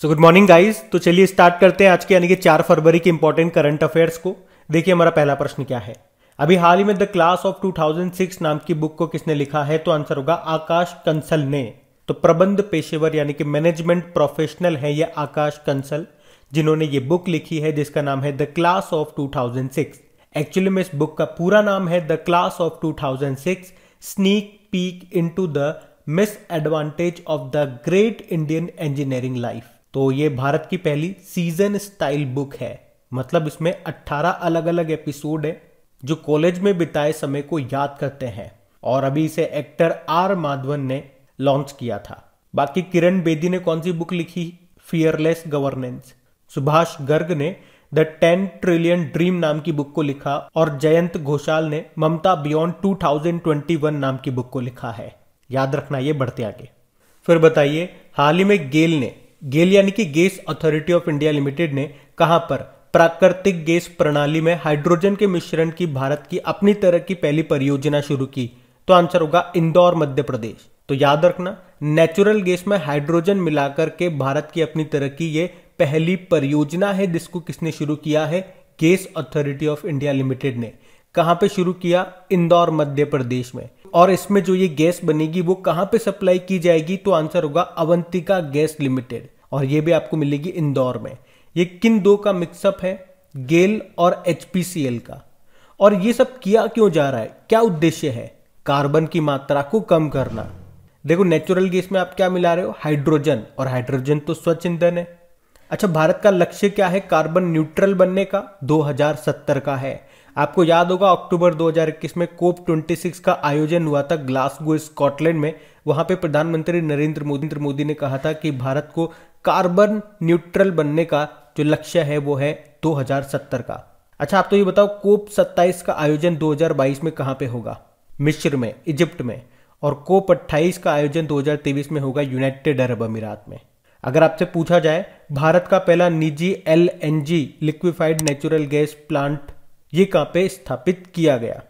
So good morning guys. तो चलिए start करते हैं आज के यानी कि 4 फरवरी के इंपॉर्टेंट करंट अफेयर्स को। देखिए हमारा पहला प्रश्न क्या है। अभी हाल ही में द क्लास ऑफ 2006 नाम की बुक को किसने लिखा है? तो आंसर होगा आकाश कंसल ने। तो प्रबंध पेशेवर यानी कि मैनेजमेंट प्रोफेशनल है ये आकाश कंसल, जिन्होंने ये बुक लिखी है जिसका नाम है द क्लास ऑफ 2006। एक्चुअली में इस बुक का पूरा नाम है the class of 2006 sneak peek into the miss advantage of the great Indian engineering life. तो ये भारत की पहली सीजन स्टाइल बुक है, मतलब इसमें 18 अलग अलग एपिसोड है जो कॉलेज में बिताए समय को याद करते हैं, और अभी इसे एक्टर आर माधवन ने लॉन्च किया था। बाकी किरण बेदी ने कौन सी बुक लिखी? Fearless governance. सुभाष गर्ग ने द 10 ट्रिलियन ड्रीम नाम की बुक को लिखा, और जयंत घोषाल ने ममता बियॉन्ड 2021 नाम की बुक को लिखा है। याद रखना ये, बढ़ते आगे। फिर बताइए, हाल ही में गेल यानी कि gas authority of India limited ने कहां पर प्राकृतिक गैस प्रणाली में हाइड्रोजन के मिश्रण की भारत की अपनी तरह की पहली परियोजना शुरू की? तो आंसर होगा इंदौर मध्य प्रदेश। तो याद रखना, नेचुरल गैस में हाइड्रोजन मिलाकर के भारत की अपनी तरह की ये पहली परियोजना है जिसको किसने शुरू किया है? Gas authority of India limited ने। कहां पे शुरू किया? इंदौर मध्य प्रदेश में। और इसमें जो ये गैस बनेगी वो कहां पे सप्लाई की जाएगी? तो आंसर होगा अवंतिका गैस लिमिटेड, और ये भी आपको मिलेगी इंदौर में। ये किन दो का मिक्सअप है? गेल और एचपीसीएल का। और ये सब किया क्यों जा रहा है? क्या उद्देश्य है? कार्बन की मात्रा को कम करना। देखो, नेचुरल गैस में आप क्या मिला रहे हो? हाइड्रोजन, और हाइड्रोजन तो स्वच्छ ईंधन है। अच्छा, भारत का लक्ष्य क्या है कार्बन न्यूट्रल बनने का? 2070 का है। आपको याद होगा अक्टूबर 2021 में COP26 का आयोजन हुआ था ग्लासगो स्कॉटलैंड में। वहां पे प्रधानमंत्री नरेंद्र मोदी ने कहा था कि भारत को कार्बन न्यूट्रल बनने का जो लक्ष्य है वो है 2070 का। अच्छा, आप तो ये बताओ, COP27 का आयोजन 2022 में कहां पे होगा? मिस्र में, इजिप्ट में। और COP28 का आयोजन 2023 में होगा यूनाइटेड अरब अमीरात में। अगर आपसे पूछा जाए भारत का पहला निजी LNG liquefied natural gas plant ये कहां पे स्थापित किया गया?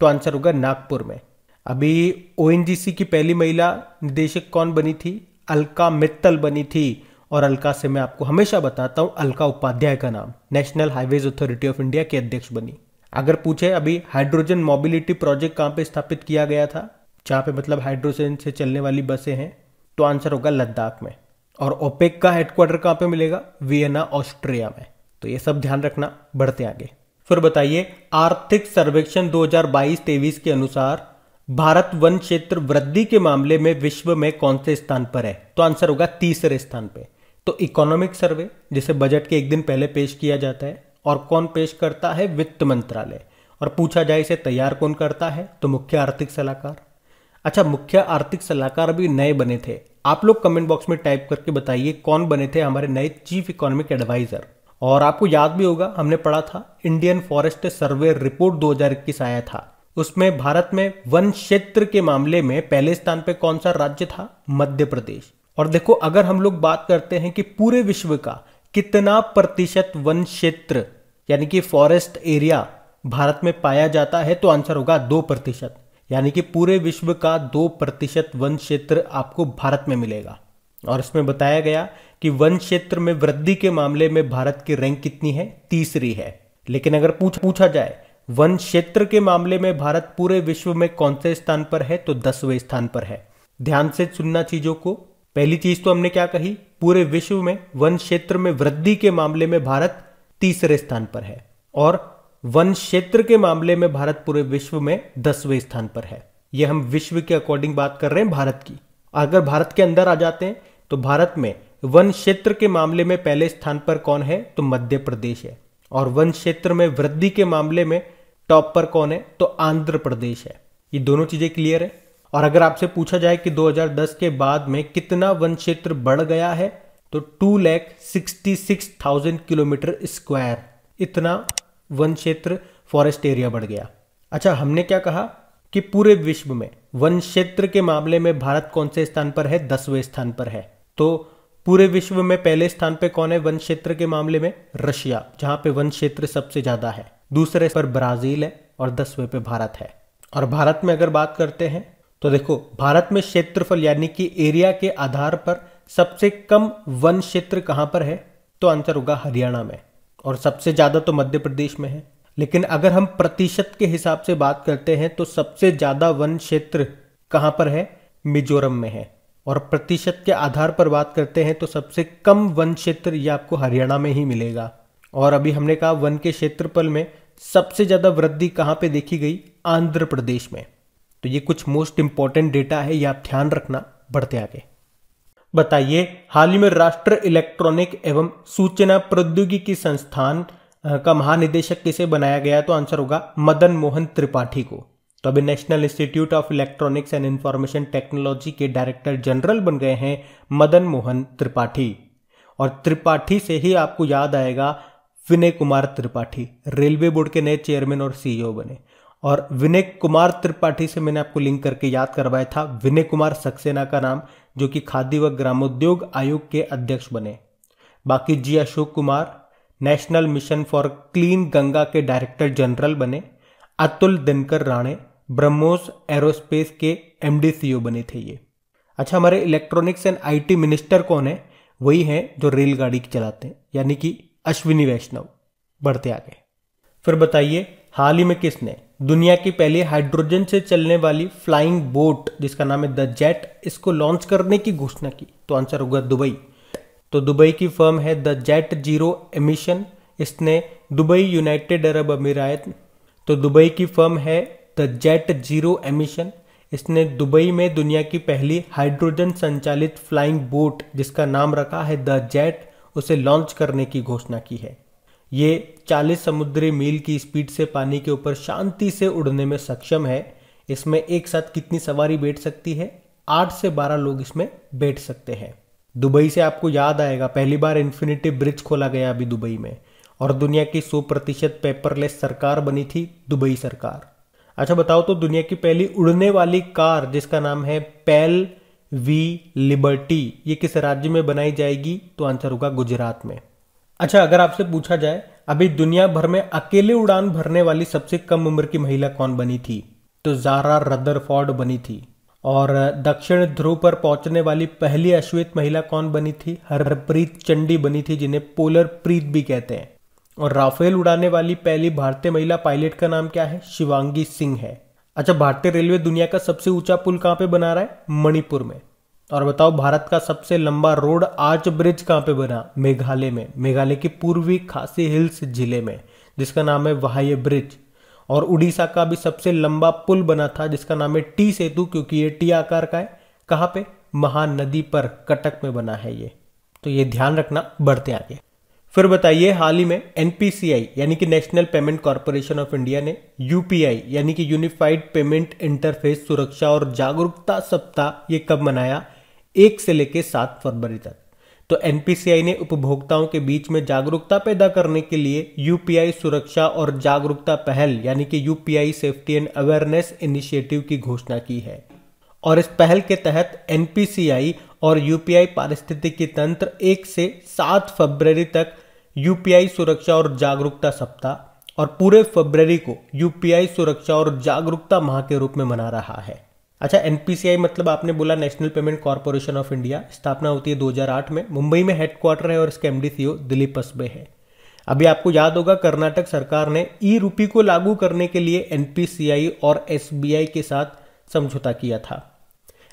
तो आंसर होगा नागपुर में। अभी ONGC की पहली महिला निदेशक कौन बनी थी? अलका मित्तल बनी थी। और अलका से मैं आपको हमेशा बताता हूं अलका उपाध्याय का नाम national highways authority of India के अध्यक्ष बनी। अगर पूछे अभी हाइड्रोजन मोबिलिटी प्रोजेक्ट कहां पे स्थापित किया गया था, जहां पे मतलब हाइड्रोजन से चलने वाली बसें हैं, तो आंसर होगा लद्दाख में। और ओपेक का हेडक्वार्टर कहां पे मिलेगा? वियना, ऑस्ट्रिया में। तो ये सब ध्यान रखना, बढ़ते आगे। फिर बताइए, आर्थिक सर्वेक्षण 2022-23 के अनुसार भारत वन क्षेत्र वृद्धि के मामले में विश्व में कौन से स्थान पर है? तो आंसर होगा तीसरे स्थान पे। तो इकोनॉमिक सर्वे जिसे बजट के एक दिन पहले पेश किया जाता है, और कौन पेश करता है? वित्त मंत्रालय। और पूछा जाए इसे तैयार कौन करता है? तो मुख्य आर्थिक सलाहकार। अच्छा, मुख्य आर्थिक सलाहकार अभी नए बने थे। आप लोग कमेंट बॉक्स में टाइप करके बताइए कौन बने थे हमारे नए चीफ इकोनॉमिक एडवाइजर। और आपको याद भी होगा, हमने पढ़ा था इंडियन फॉरेस्ट सर्वे रिपोर्ट 2021 आया था, उसमें भारत में वन क्षेत्र के मामले में पहले स्थान पे कौन सा राज्य था? मध्य प्रदेश। और देखो, अगर हम लोग बात करते हैं कि पूरे विश्व का कितना प्रतिशत वन क्षेत्र यानी कि फॉरेस्ट एरिया भारत में पाया जाता है, तो आंसर होगा 2%। यानी कि पूरे विश्व का 2% वन क्षेत्र आपको भारत में मिलेगा। और इसमें बताया गया कि वन क्षेत्र में वृद्धि के मामले में भारत की रैंक कितनी है? तीसरी है। लेकिन अगर पूछा जाए वन क्षेत्र के मामले में भारत पूरे विश्व में कौन से स्थान पर है, तो 10वें स्थान पर है। ध्यान से सुनना चीजों को। पहली चीज तो हमने क्या कही? पूरे विश्व में वन क्षेत्र में वृद्धि के मामले में भारत तीसरे स्थान पर है, और वन क्षेत्र के मामले में भारत पूरे विश्व में 10वें स्थान पर है। यह हम विश्व के अकॉर्डिंग बात कर रहे हैं भारत की। अगर भारत के अंदर आ जाते हैं तो भारत में वन क्षेत्र के मामले में पहले स्थान पर कौन है? तो मध्य प्रदेश है। और वन क्षेत्र में वृद्धि के मामले में टॉप पर कौन है? तो आंध्र प्रदेश है। ये दोनों चीजें क्लियर है। और अगर आपसे पूछा जाए कि 2010 के बाद में कितना वन क्षेत्र बढ़ गया है, तो 2,66,000 किलोमीटर स्क्वायर, इतना वन क्षेत्र फॉरेस्ट एरिया बढ़ गया। अच्छा, हमने क्या कहा कि पूरे विश्व में वन क्षेत्र के मामले में भारत कौन से स्थान पर है? 10वें स्थान पर है। तो पूरे विश्व में पहले स्थान पे कौन है वन क्षेत्र के मामले में? रशिया, जहां पे वन क्षेत्र सबसे ज्यादा है। दूसरे पर ब्राजील है, और 10वें पे भारत है। और भारत में अगर बात करते हैं तो देखो, भारत में क्षेत्रफल यानी कि एरिया के आधार पर सबसे कम वन क्षेत्र कहां पर है, तो आंसर होगा हरियाणा में, और सबसे ज्यादा तो मध्य प्रदेश में है। लेकिन अगर हम प्रतिशत के हिसाब से बात करते हैं तो सबसे ज्यादा वन क्षेत्र कहां पर है, मिजोरम में है। और प्रतिशत के आधार पर बात करते हैं तो सबसे कम वन क्षेत्र ये आपको हरियाणा में ही मिलेगा। और अभी हमने कहा वन के क्षेत्रफल में सबसे ज्यादा वृद्धि कहां पे देखी गई, आंध्र प्रदेश में। तो ये कुछ मोस्ट इंपॉर्टेंट डेटा है, ये आप ध्यान रखना। बढ़ते आगे, बताइए हाल ही में राष्ट्रीय इलेक्ट्रॉनिक एवं सूचना प्रौद्योगिकी संस्थान का महानिदेशक किसे बनाया गया, तो आंसर होगा मदन मोहन त्रिपाठी को। तो अभी national institute of electronics and information technology के डायरेक्टर जनरल बन गए हैं मदन मोहन त्रिपाठी। और त्रिपाठी से ही आपको याद आएगा विनय कुमार त्रिपाठी, रेलवे बोर्ड के नए चेयरमैन और सीईओ बने। और विनय कुमार त्रिपाठी से मैंने आपको लिंक करके याद करवाया था विनय कुमार सक्सेना का नाम, जो कि खादी व ग्रामोद्योग आयोग के अध्यक्ष बने। बाकी G Ashok Kumar national mission for clean Ganga के डायरेक्टर जनरल बने। अतुल दिनकर राणे ब्रह्मोस एरोस्पेस के एमडी सीईओ बने थे ये। अच्छा, हमारे इलेक्ट्रॉनिक्स एंड आईटी मिनिस्टर कौन है, वही है जो रेलगाड़ी चलाते हैं, यानी कि अश्विनी वैष्णव। बढ़ते आगे, फिर बताइए हाल ही में किसने दुनिया की पहली हाइड्रोजन से चलने वाली फ्लाइंग बोट जिसका नाम है द जेट, इसको लॉन्च करने की घोषणा की, तो आंसर होगा दुबई। तो दुबई की फर्म है द जेट जीरो एमिशन, इसने दुबई यूनाइटेड अरब अमीरात, तो दुबई की फर्म है द जेट जीरो एमिशन, इसने दुबई में दुनिया की पहली हाइड्रोजन संचालित फ्लाइंग बोट जिसका नाम रखा है द जेट, उसे लॉन्च करने की घोषणा की है। ये 40 समुद्री मील की स्पीड से पानी के ऊपर शांति से उड़ने में सक्षम है। इसमें एक साथ कितनी सवारी बैठ सकती है, 8 से 12 लोग इसमें बैठ सकते हैं। दुबई से आपको याद आएगा पहली बार इन्फिनिटी ब्रिज खोला गया अभी दुबई में, और दुनिया की 100% पेपरलेस सरकार बनी थी दुबई सरकार। अच्छा बताओ, तो दुनिया की पहली उड़ने वाली कार जिसका नाम है पेल वी लिबर्टी, ये किस राज्य में बनाई जाएगी, तो आंसर होगा गुजरात में। अच्छा, अगर आपसे पूछा जाए अभी दुनिया भर में अकेले उड़ान भरने वाली सबसे कम उम्र की महिला कौन बनी थी, तो ज़ारा रदरफोर्ड बनी थी। और दक्षिण ध्रुव पर पहुंचने वाली पहली अश्वेत महिला कौन बनी थी, हरप्रीत चंडी बनी थी, जिन्हें पोलर प्रीत भी कहते हैं। और राफेल उड़ाने वाली पहली भारतीय महिला पायलट का नाम क्या है, शिवांगी सिंह है। अच्छा, भारतीय रेलवे दुनिया का सबसे ऊंचा पुल कहां पे बना रहा है, मणिपुर में। और बताओ भारत का सबसे लंबा रोड आर्च ब्रिज कहां पे बना, मेघालय में, मेघालय के पूर्वी खासी हिल्स जिले में, जिसका नाम है वाह्य ब्रिज। और उड़ीसा का भी सबसे लंबा पुल बना था जिसका नाम है टी सेतु, क्योंकि ये टी आकार का है। कहां पे, महानदी पर, कटक में बना है ये, तो ये ध्यान रखना। बढ़ते आगे, फिर बताइए हाल ही में एनपीसीआई यानी कि national payment corporation of India ने यूपीआई यानी कि यूनिफाइड पेमेंट इंटरफेस सुरक्षा और जागरूकता सप्ताह ये कब मनाया, 1 से लेकर 7 फरवरी तक। तो एनपीसीआई ने उपभोक्ताओं के बीच में जागरूकता पैदा करने के लिए यूपीआई सुरक्षा और जागरूकता पहल यानी कि UPI safety and awareness initiative की घोषणा की है। और इस पहल के तहत एनपीसीआई और यूपीआई पारिस्थितिकी तंत्र 1 से 7 फरवरी तक यूपीआई सुरक्षा और जागरूकता सप्ताह और पूरे फरवरी को यूपीआई सुरक्षा और जागरूकता माह के रूप में मना रहा है। अच्छा, एनपीसीआई मतलब आपने बोला national payment corporation of India, स्थापना होती है 2008 में, मुंबई में हेडक्वार्टर है और इसके एमडी सीईओ दिलीप असबे है। अभी आपको याद होगा कर्नाटक सरकार ने ई रूपी को लागू करने के लिए एनपीसीआई और एसबीआई के साथ समझौता किया था।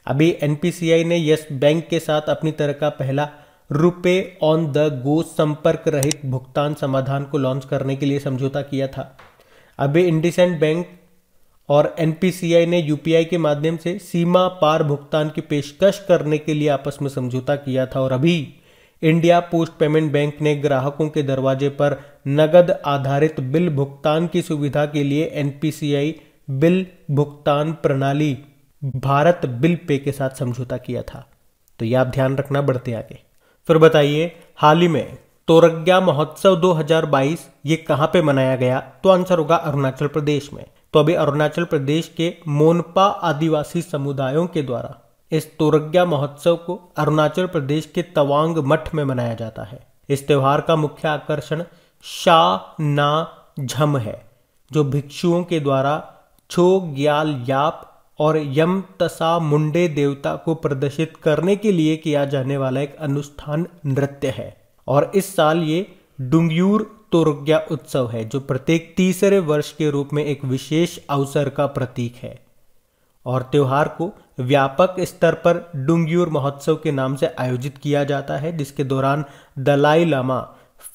अभी एनपीसीआई ने यस बैंक के साथ अपनी तरह का पहला रुपे ऑन द गो संपर्क रहित भुगतान समाधान को लॉन्च करने के लिए समझौता किया था। अभी इंडसइंड बैंक और एनपीसीआई ने यूपीआई के माध्यम से सीमा पार भुगतान की पेशकश करने के लिए आपस में समझौता किया था। और अभी इंडिया पोस्ट पेमेंट बैंक ने ग्राहकों के दरवाजे पर नगद आधारित बिल भुगतान की सुविधा के लिए एनपीसीआई बिल भुगतान प्रणाली भारत बिल पे के साथ समझौता किया था। तो ये आप ध्यान रखना। बढ़ते आगे, फिर बताइए हाल ही में तोरग्या महोत्सव 2022 ये कहां पे मनाया गया, तो आंसर होगा अरुणाचल प्रदेश में। तो अभी अरुणाचल प्रदेश के मोनपा आदिवासी समुदायों के द्वारा इस तोरग्या महोत्सव को अरुणाचल प्रदेश के तवांग मठ में मनाया जाता है। इस त्योहार का मुख्य आकर्षण शा ना झम है, जो भिक्षुओं के द्वारा छो ग्याल याप और यम तसा मुंडे देवता को प्रदर्शित करने के लिए किया जाने वाला एक अनुष्ठान नृत्य है। और इस साल ये डुंग्यूर तोरग्या उत्सव है, जो प्रत्येक तीसरे वर्ष के रूप में एक विशेष अवसर का प्रतीक है। और त्योहार को व्यापक स्तर पर डुंग्यूर महोत्सव के नाम से आयोजित किया जाता है, जिसके दौरान दलाई लामा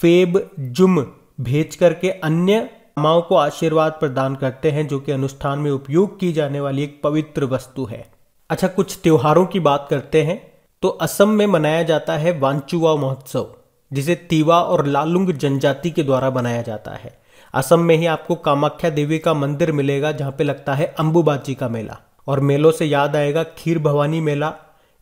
फेब जुम भेज करके अन्य लामाओं को आशीर्वाद प्रदान करते हैं, जो कि अनुष्ठान में उपयोग की जाने वाली एक पवित्र वस्तु है। अच्छा, कुछ त्योहारों की बात करते हैं तो असम में मनाया जाता है वांचुआ महोत्सव, जिसे तिवा और लालुंग जनजाति के द्वारा बनाया जाता है। असम में ही आपको कामाख्या देवी का मंदिर मिलेगा, जहां पे लगता है अंबुबाची का मेला। और मेलों से याद आएगा खीर भवानी मेला,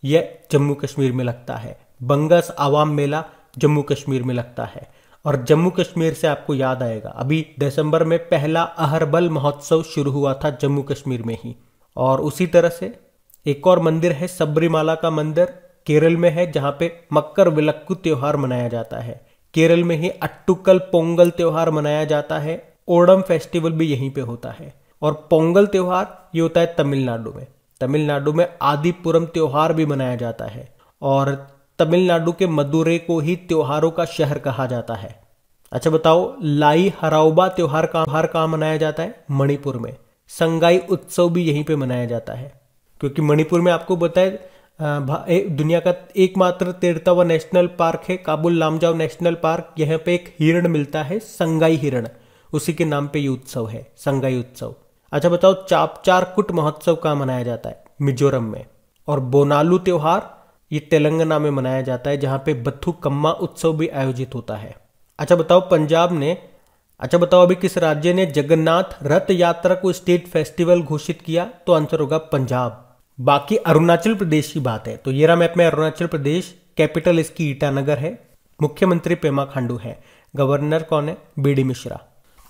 यह जम्मू कश्मीर में लगता है। बंगस आवाम मेला जम्मू कश्मीर में लगता है। और जम्मू कश्मीर से आपको याद आएगा अभी दिसंबर में पहला अहरबल महोत्सव शुरू हुआ था जम्मू कश्मीर में ही। और उसी तरह से एक और मंदिर है सबरीमाला का मंदिर, केरल में है, जहां पे मकर विलक्कु त्योहार मनाया जाता है। केरल में ही अट्टुकल पोंगल त्योहार मनाया जाता है। ओणम फेस्टिवल भी यहीं पे होता है। और पोंगल त्योहार ये होता है तमिलनाडु में। तमिलनाडु में आदिपुरम त्योहार भी मनाया जाता है। और तमिलनाडु के मदुरै को ही त्योहारों का शहर कहा जाता है। अच्छा बताओ, लाई हराओबा त्योहार कहाँ मनाया जाता है? मणिपुर में। संगाई उत्सव भी यहीं पे मनाया जाता है, क्योंकि मणिपुर में आपको बताए दुनिया का एकमात्र 13वां नेशनल पार्क है काबुल लामजाओ नेशनल पार्क। यहाँ पे एक हिरण मिलता है, संगाई हिरण, उसी के नाम पे ये उत्सव है, संगाई उत्सव। अच्छा बताओ, चापचार कुट महोत्सव कहाँ मनाया जाता है? मिजोरम में। और बोनालू त्योहार ये तेलंगाना में मनाया जाता है, जहां पे बथुकम्मा उत्सव भी आयोजित होता है। अच्छा बताओ अभी किस राज्य ने जगन्नाथ रथ यात्रा को स्टेट फेस्टिवल घोषित किया? तो आंसर होगा पंजाब। बाकी अरुणाचल प्रदेश की बात है तो ये रहा मैप में अरुणाचल प्रदेश। कैपिटल इसकी ईटानगर है। मुख्यमंत्री पेमा खांडू है। गवर्नर कौन है? बीडी मिश्रा।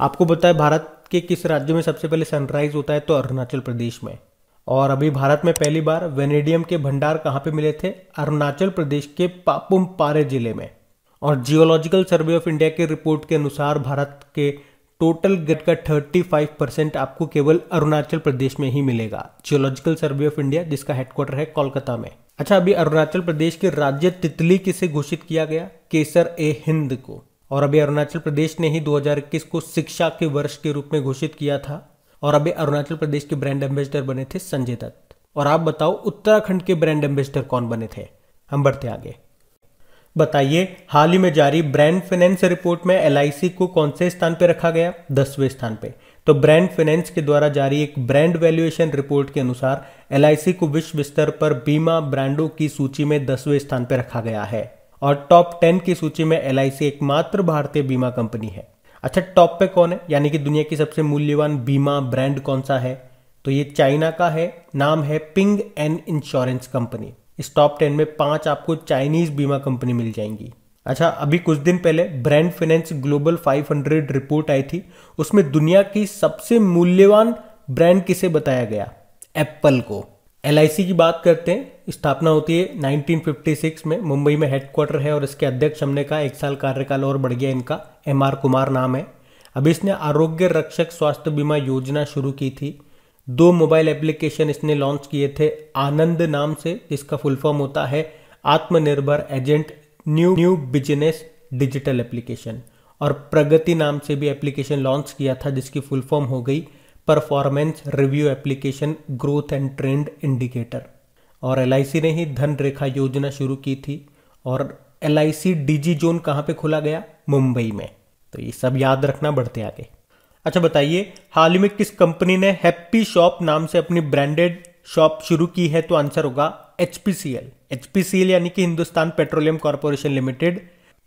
आपको बताया भारत के किस राज्य में सबसे पहले सनराइज होता है? तो अरुणाचल प्रदेश में। और अभी भारत में पहली बार वेनेडियम के भंडार कहाँ पे मिले थे? अरुणाचल प्रदेश के पापुम पारे जिले में। और जियोलॉजिकल सर्वे ऑफ इंडिया की रिपोर्ट के अनुसार भारत के टोटल ग्रिड का 35% आपको केवल अरुणाचल प्रदेश में ही मिलेगा। जियोलॉजिकल सर्वे ऑफ इंडिया, जिसका हेडक्वार्टर है कोलकाता में। अच्छा, अभी अरुणाचल प्रदेश के राज्य तितली किसे घोषित किया गया? केसर ए हिंद को। और अभी अरुणाचल प्रदेश ने ही 2021 को शिक्षा के वर्ष के रूप में घोषित किया था। और अभी अरुणाचल प्रदेश के ब्रांड एम्बेसडर बने थे संजय दत्त। और आप बताओ उत्तराखंड के ब्रांड एम्बेसडर कौन बने थे? हम बढ़ते आगे। बताइए, हाल ही में जारी ब्रांड फाइनेंस रिपोर्ट में एलआईसी को कौन से स्थान पे रखा गया? 10वें स्थान पे। तो ब्रांड फाइनेंस के द्वारा जारी एक ब्रांड वैल्यूएशन रिपोर्ट के अनुसार एलआईसी को विश्व स्तर पर बीमा ब्रांडों की सूची में 10वें स्थान पे रखा गया है। और टॉप 10 की सूची में एलआईसी एकमात्र भारतीय बीमा कंपनी है। अच्छा, टॉप पे कौन है, यानी कि दुनिया की सबसे मूल्यवान बीमा ब्रांड कौन सा है? तो ये चाइना का है, नाम है पिंग एन इंश्योरेंस कंपनी। इस टॉप 10 में 5 आपको चाइनीज बीमा कंपनी मिल जाएंगी। अच्छा, अभी कुछ दिन पहले ब्रांड फाइनेंस ग्लोबल 500 रिपोर्ट आई थी, उसमें दुनिया की सबसे मूल्यवान ब्रांड किसे बताया गया? एप्पल को। एलआईसी की बात करते हैं, स्थापना होती है 1956 में, मुंबई में हेडक्वार्टर है। और इसके अध्यक्ष हमने कहा 1 साल कार्यकाल और बढ़ गया इनका, एमआर कुमार नाम है। अभी इसने आरोग्य रक्षक स्वास्थ्य बीमा योजना शुरू की थी। 2 मोबाइल एप्लीकेशन इसने लॉन्च किए थे, आनंद नाम से, जिसका फुल फॉर्म होता है आत्मनिर्भर agent new business digital application. और प्रगति नाम से भी एप्लीकेशन लॉन्च किया था, जिसकी फुल फॉर्म हो गई performance review application growth and trend indicator. और एलआईसी ने ही धन रेखा योजना शुरू की थी। और एलआईसी डीजी जोन कहाँ पे खोला गया? मुंबई में। तो ये सब याद रखना, बढ़ते आगे। अच्छा बताइए, हाल ही में किस कंपनी ने हैप्पी शॉप नाम से अपनी ब्रांडेड शॉप शुरू की है? तो आंसर होगा एचपीसीएल। एचपीसीएल यानी कि हिंदुस्तान पेट्रोलियम कॉर्पोरेशन लिमिटेड,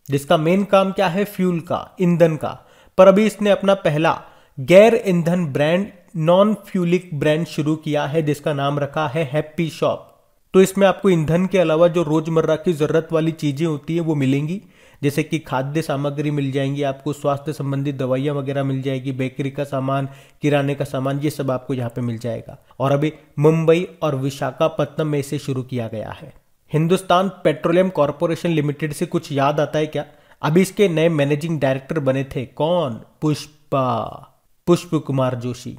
जिसका मेन काम क्या है? फ्यूल का, ईंधन का। पर अभी इसने अपना पहला गैर ईंधन ब्रांड, नॉन फ्यूलिक ब्रांड शुरू किया है, जिसका नाम रखा है हैप्पी शॉप। तो इसमें आपको ईंधन के अलावा जो रोजमर्रा की जरूरत वाली चीजें होती है वो मिलेंगी, जैसे कि खाद्य सामग्री मिल जाएंगी, आपको स्वास्थ्य संबंधी दवाइयां वगैरह मिल जाएगी, बेकरी का सामान, किराने का सामान, ये सब आपको यहाँ पे मिल जाएगा। और अभी मुंबई और विशाखापत्तनम में इसे शुरू किया गया है। हिंदुस्तान पेट्रोलियम कॉर्पोरेशन लिमिटेड से कुछ याद आता है क्या? अभी इसके नए मैनेजिंग डायरेक्टर बने थे कौन? पुष्प कुमार जोशी।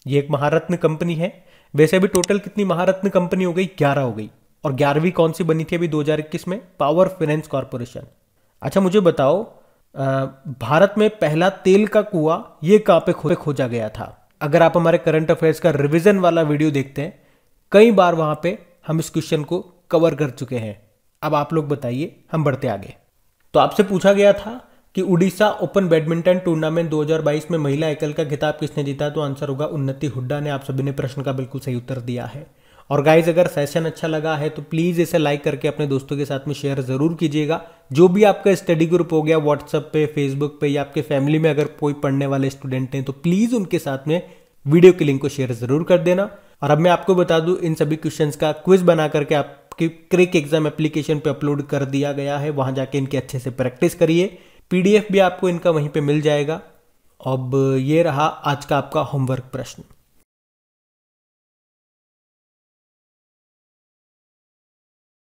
ये एक महारत्न कंपनी है। वैसे भी टोटल कितनी महारत्न कंपनी हो गई? 11 हो गई। और 11वीं कौन सी बनी थी अभी 2021 में? Power finance corporation. अच्छा मुझे बताओ, भारत में पहला तेल का कुआं ये कहाँ पे खोजा गया था? अगर आप हमारे करंट अफेयर्स का रिवीजन वाला वीडियो देखते हैं, कई बार वहां पे हम इस क्वेश्चन को कवर कर चुके हैं। अब आप लोग बताइए, हम बढ़ते आगे। तो आपसे पूछा गया था कि उड़ीसा ओपन बैडमिंटन टूर्नामेंट 2022 में महिला एकल का खिताब किसने जीता? तो आंसर होगा उन्नति हुड्डा ने। आप सभी ने प्रश्न का बिल्कुल सही उत्तर दिया है। और गाइज, अगर सेशन अच्छा लगा है तो प्लीज इसे लाइक करके अपने दोस्तों के साथ में शेयर जरूर कीजिएगा। जो भी आपका स्टडी ग्रुप हो गया व्हाट्सएप पे, फेसबुक पे, या आपके फैमिली में अगर कोई पढ़ने वाले स्टूडेंट हैं तो प्लीज उनके साथ में वीडियो की लिंक को शेयर जरूर कर देना। और अब मैं आपको बता दूं, इन सभी क्वेश्चंस का क्विज बना करके आपकी क्रिक एग्जाम एप्लीकेशन पे अपलोड कर दिया गया है। वहां जाके इनकी अच्छे से प्रैक्टिस करिए। पीडीएफ भी आपको इनका वहीं पे मिल जाएगा। अब ये रहा आज का आपका होमवर्क प्रश्न।